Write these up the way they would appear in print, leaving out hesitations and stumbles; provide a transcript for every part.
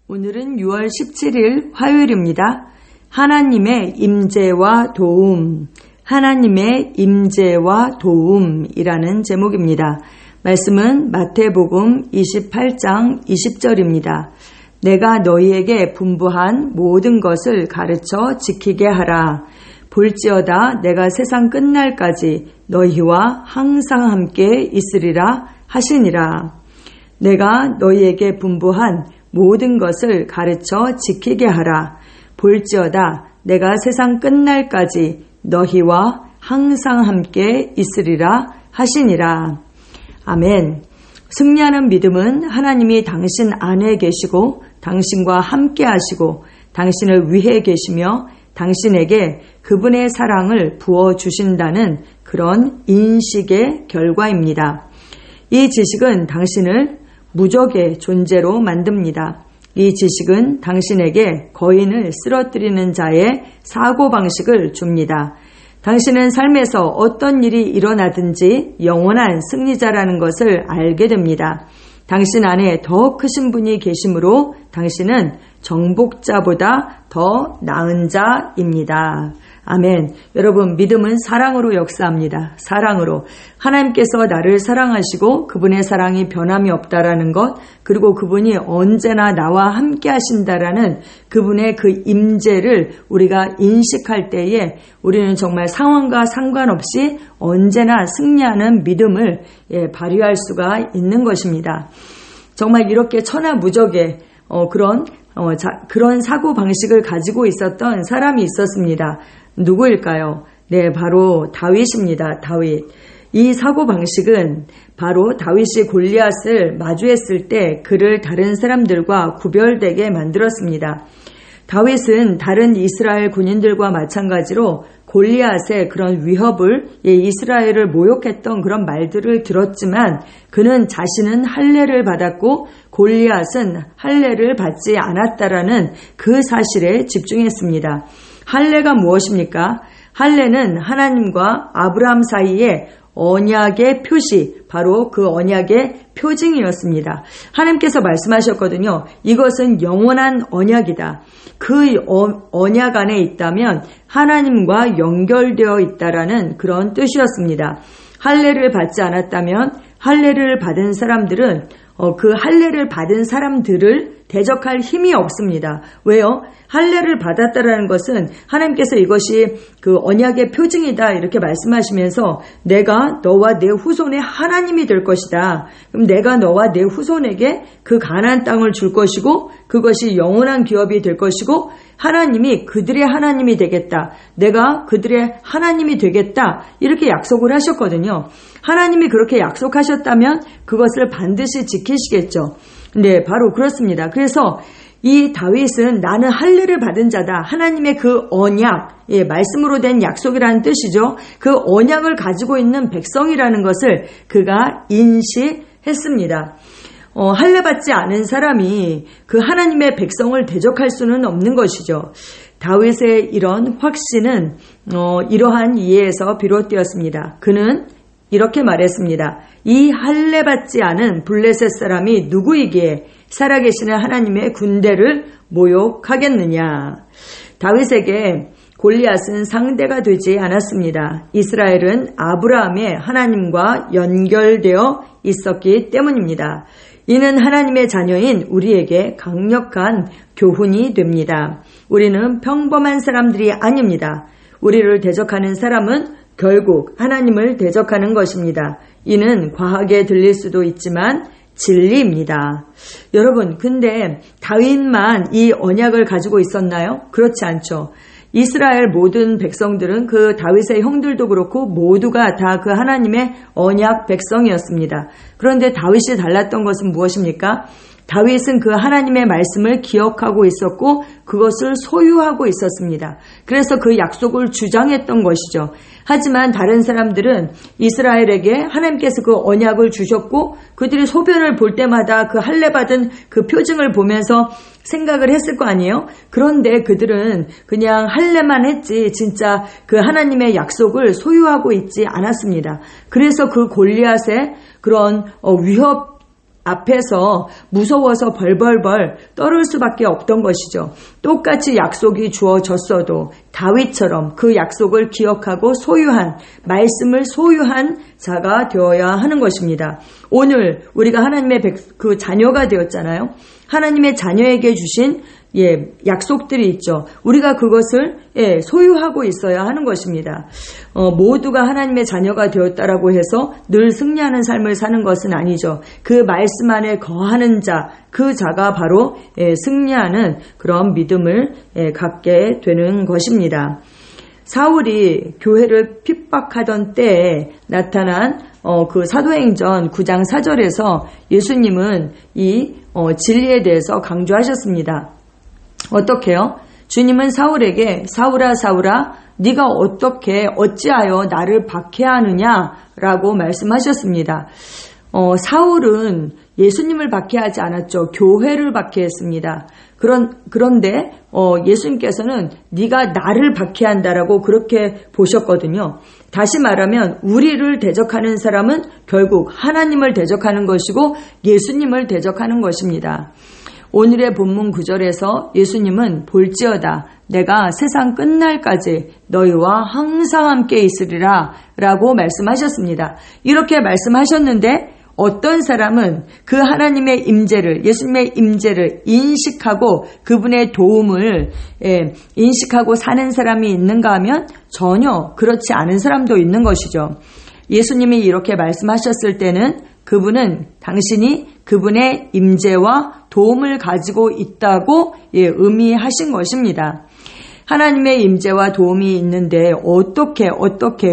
오늘은 6월 17일 화요일입니다. 하나님의 임재와 도움, 하나님의 임재와 도움이라는 제목입니다. 말씀은 마태복음 28장 20절입니다. 내가 너희에게 분부한 모든 것을 가르쳐 지키게 하라. 볼지어다 내가 세상 끝날까지 너희와 항상 함께 있으리라 하시니라. 내가 너희에게 분부한 모든 것을 가르쳐 지키게 하라. 볼지어다 내가 세상 끝날까지 너희와 항상 함께 있으리라 하시니라. 아멘. 승리하는 믿음은 하나님이 당신 안에 계시고 당신과 함께 하시고 당신을 위해 계시며 당신에게 그분의 사랑을 부어주신다는 그런 인식의 결과입니다. 이 지식은 당신을 무적의 존재로 만듭니다. 이 지식은 당신에게 거인을 쓰러뜨리는 자의 사고방식을 줍니다. 당신은 삶에서 어떤 일이 일어나든지 영원한 승리자라는 것을 알게 됩니다. 당신 안에 더 크신 분이 계시므로 당신은 정복자보다 더 나은 자입니다. 아멘. 여러분, 믿음은 사랑으로 역사합니다. 사랑으로. 하나님께서 나를 사랑하시고 그분의 사랑이 변함이 없다라는 것, 그리고 그분이 언제나 나와 함께 하신다라는 그분의 그 임재를 우리가 인식할 때에 우리는 정말 상황과 상관없이 언제나 승리하는 믿음을 발휘할 수가 있는 것입니다. 정말 이렇게 천하무적의 그런 사고방식을 가지고 있었던 사람이 있었습니다. 누구일까요? 네, 바로 다윗입니다. 다윗. 이 사고방식은 바로 다윗이 골리앗을 마주했을 때 그를 다른 사람들과 구별되게 만들었습니다. 다윗은 다른 이스라엘 군인들과 마찬가지로 골리앗의 그런 위협을, 이스라엘을 모욕했던 그런 말들을 들었지만 그는 자신은 할례를 받았고 골리앗은 할례를 받지 않았다라는 그 사실에 집중했습니다. 할례가 무엇입니까? 할례는 하나님과 아브라함 사이에 언약의 표시, 바로 그 언약의 표징이었습니다. 하나님께서 말씀하셨거든요. 이것은 영원한 언약이다. 그 언약 안에 있다면 하나님과 연결되어 있다라는 그런 뜻이었습니다. 할례를 받지 않았다면 할례를 받은 사람들은 그 할례를 받은 사람들을 대적할 힘이 없습니다. 왜요? 할례를 받았다라는 것은 하나님께서 이것이 그 언약의 표징이다 이렇게 말씀하시면서 내가 너와 내 후손의 하나님이 될 것이다. 그럼 내가 너와 내 후손에게 그 가나안 땅을 줄 것이고 그것이 영원한 기업이 될 것이고 하나님이 그들의 하나님이 되겠다. 내가 그들의 하나님이 되겠다. 이렇게 약속을 하셨거든요. 하나님이 그렇게 약속하셨다면 그것을 반드시 지키시겠죠. 네, 바로 그렇습니다. 그래서 이 다윗은 나는 할례를 받은 자다. 하나님의 그 언약, 말씀으로 된 약속이라는 뜻이죠. 그 언약을 가지고 있는 백성이라는 것을 그가 인식했습니다. 할례 받지 않은 사람이 그 하나님의 백성을 대적할 수는 없는 것이죠. 다윗의 이런 확신은 이러한 이해에서 비롯되었습니다. 그는 이렇게 말했습니다. 이 할례 받지 않은 블레셋 사람이 누구이기에 살아계시는 하나님의 군대를 모욕하겠느냐. 다윗에게 골리앗은 상대가 되지 않았습니다. 이스라엘은 아브라함의 하나님과 연결되어 있었기 때문입니다. 이는 하나님의 자녀인 우리에게 강력한 교훈이 됩니다. 우리는 평범한 사람들이 아닙니다. 우리를 대적하는 사람은 결국 하나님을 대적하는 것입니다. 이는 과하게 들릴 수도 있지만 진리입니다. 여러분, 근데 다윗만 이 언약을 가지고 있었나요? 그렇지 않죠. 이스라엘 모든 백성들은 그 다윗의 형들도 그렇고 모두가 다 그 하나님의 언약 백성이었습니다. 그런데 다윗이 달랐던 것은 무엇입니까? 다윗은 그 하나님의 말씀을 기억하고 있었고 그것을 소유하고 있었습니다. 그래서 그 약속을 주장했던 것이죠. 하지만 다른 사람들은 이스라엘에게 하나님께서 그 언약을 주셨고 그들이 소변을 볼 때마다 그 할례 받은 그 표징을 보면서 생각을 했을 거 아니에요? 그런데 그들은 그냥 할례만 했지 진짜 그 하나님의 약속을 소유하고 있지 않았습니다. 그래서 그 골리앗의 그런 위협 앞에서 무서워서 벌벌벌 떨을 수밖에 없던 것이죠. 똑같이 약속이 주어졌어도 다윗처럼 그 약속을 기억하고 소유한, 말씀을 소유한 자가 되어야 하는 것입니다. 오늘 우리가 하나님의 그 자녀가 되었잖아요. 하나님의 자녀에게 주신 약속들이 있죠. 우리가 그것을 소유하고 있어야 하는 것입니다. 모두가 하나님의 자녀가 되었다라고 해서 늘 승리하는 삶을 사는 것은 아니죠. 그 말씀 안에 거하는 자, 그 자가 바로 승리하는 그런 믿음을 갖게 되는 것입니다. 사울이 교회를 핍박하던 때에 나타난 그 사도행전 9장 4절에서 예수님은 이 진리에 대해서 강조하셨습니다. 어떻게요? 주님은 사울에게 사울아 사울아 네가 어찌하여 나를 박해하느냐라고 말씀하셨습니다. 사울은 예수님을 박해하지 않았죠. 교회를 박해했습니다. 그런데 예수님께서는 네가 나를 박해한다라고 그렇게 보셨거든요. 다시 말하면 우리를 대적하는 사람은 결국 하나님을 대적하는 것이고 예수님을 대적하는 것입니다. 오늘의 본문 9절에서 예수님은 볼지어다 내가 세상 끝날까지 너희와 항상 함께 있으리라 라고 말씀하셨습니다. 이렇게 말씀하셨는데 어떤 사람은 그 하나님의 임재를, 예수님의 임재를 인식하고 그분의 도움을 인식하고 사는 사람이 있는가 하면 전혀 그렇지 않은 사람도 있는 것이죠. 예수님이 이렇게 말씀하셨을 때는 그분은 당신이 그분의 임재와 도움을 가지고 있다고 의미하신 것입니다. 하나님의 임재와 도움이 있는데 어떻게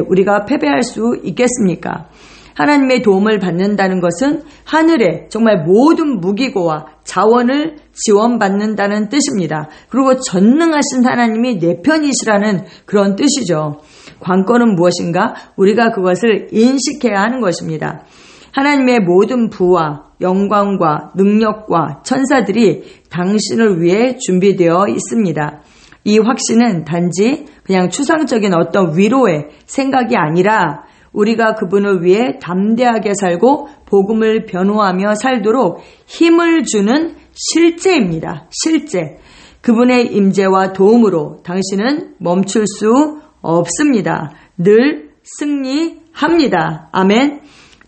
우리가 패배할 수 있겠습니까? 하나님의 도움을 받는다는 것은 하늘에 정말 모든 무기고와 자원을 지원받는다는 뜻입니다. 그리고 전능하신 하나님이 내 편이시라는 그런 뜻이죠. 관건은 무엇인가? 우리가 그것을 인식해야 하는 것입니다. 하나님의 모든 부와 영광과 능력과 천사들이 당신을 위해 준비되어 있습니다. 이 확신은 단지 그냥 추상적인 어떤 위로의 생각이 아니라 우리가 그분을 위해 담대하게 살고 복음을 변호하며 살도록 힘을 주는 실제입니다. 실제. 그분의 임재와 도움으로 당신은 멈출 수 없습니다. 늘 승리합니다. 아멘.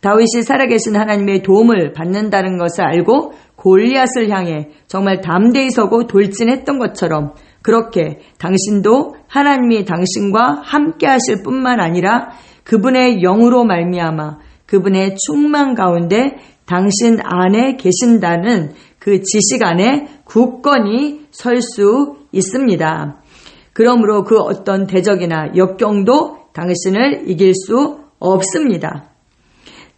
다윗이 살아계신 하나님의 도움을 받는다는 것을 알고 골리앗을 향해 정말 담대히 서고 돌진했던 것처럼 그렇게 당신도 하나님이 당신과 함께 하실 뿐만 아니라 그분의 영으로 말미암아 그분의 충만 가운데 당신 안에 계신다는 그 지식 안에 굳건히 설 수 있습니다. 그러므로 그 어떤 대적이나 역경도 당신을 이길 수 없습니다.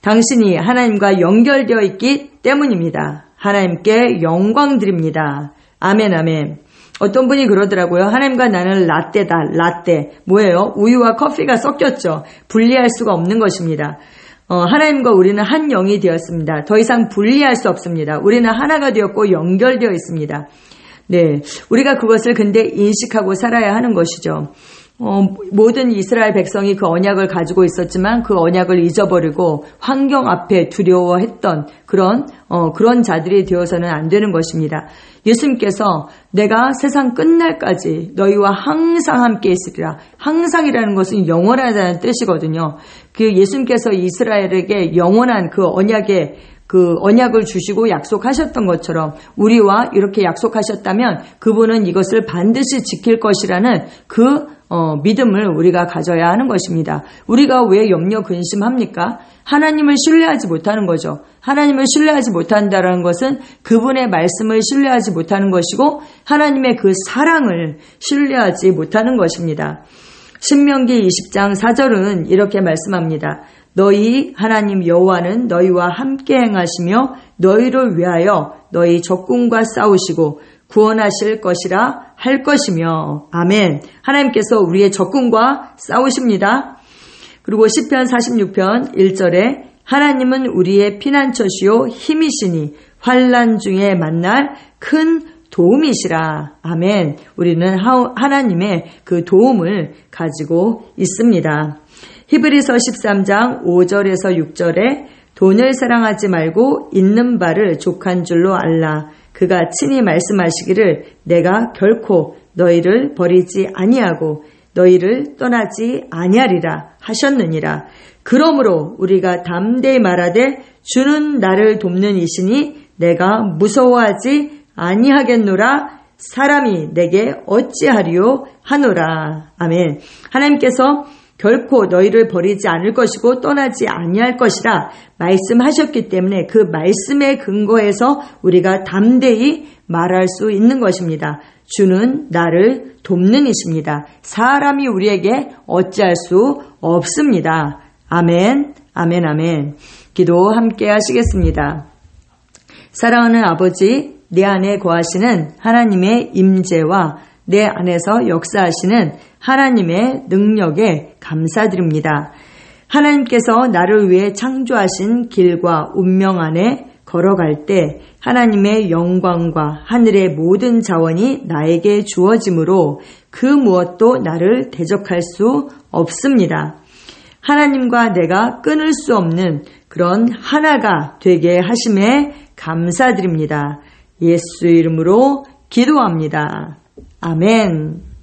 당신이 하나님과 연결되어 있기 때문입니다. 하나님께 영광 드립니다. 아멘 아멘. 어떤 분이 그러더라고요. 하나님과 나는 라떼다. 라떼. 뭐예요? 우유와 커피가 섞였죠. 분리할 수가 없는 것입니다. 하나님과 우리는 한 영이 되었습니다. 더 이상 분리할 수 없습니다. 우리는 하나가 되었고 연결되어 있습니다. 네, 우리가 그것을 근데 인식하고 살아야 하는 것이죠. 모든 이스라엘 백성이 그 언약을 가지고 있었지만 그 언약을 잊어버리고 환경 앞에 두려워했던 그런 자들이 되어서는 안 되는 것입니다. 예수님께서 내가 세상 끝날까지 너희와 항상 함께 있으리라. 항상이라는 것은 영원하다는 뜻이거든요. 그 예수님께서 이스라엘에게 영원한 그 언약을 주시고 약속하셨던 것처럼 우리와 이렇게 약속하셨다면 그분은 이것을 반드시 지킬 것이라는 믿음을 우리가 가져야 하는 것입니다. 우리가 왜 염려 근심합니까? 하나님을 신뢰하지 못하는 거죠. 하나님을 신뢰하지 못한다는 것은 그분의 말씀을 신뢰하지 못하는 것이고 하나님의 그 사랑을 신뢰하지 못하는 것입니다. 신명기 20장 4절은 이렇게 말씀합니다. 너희 하나님 여호와는 너희와 함께 행하시며 너희를 위하여 너희 적군과 싸우시고 구원하실 것이라 할 것이며 아멘. 하나님께서 우리의 적군과 싸우십니다. 그리고 시편 46편 1절에 하나님은 우리의 피난처시요 힘이시니 환난 중에 만날 큰 도움이시라. 아멘. 우리는 하나님의 그 도움을 가지고 있습니다. 히브리서 13장 5절에서 6절에 돈을 사랑하지 말고 있는 바를 족한 줄로 알라. 그가 친히 말씀하시기를 내가 결코 너희를 버리지 아니하고 너희를 떠나지 아니하리라 하셨느니라. 그러므로 우리가 담대히 말하되 주는 나를 돕는 이시니 내가 무서워하지 아니하겠노라. 사람이 내게 어찌하리요 하노라. 아멘. 하나님께서 결코 너희를 버리지 않을 것이고 떠나지 아니할 것이라 말씀하셨기 때문에 그 말씀에 근거해서 우리가 담대히 말할 수 있는 것입니다. 주는 나를 돕는 이십니다. 사람이 우리에게 어찌할 수 없습니다. 아멘, 아멘, 아멘. 기도 함께 하시겠습니다. 사랑하는 아버지, 내 안에 거하시는 하나님의 임재와 내 안에서 역사하시는 하나님의 능력에 감사드립니다. 하나님께서 나를 위해 창조하신 길과 운명 안에 걸어갈 때 하나님의 영광과 하늘의 모든 자원이 나에게 주어지므로 그 무엇도 나를 대적할 수 없습니다. 하나님과 내가 끊을 수 없는 그런 하나가 되게 하심에 감사드립니다. 예수 이름으로 기도합니다. 아멘.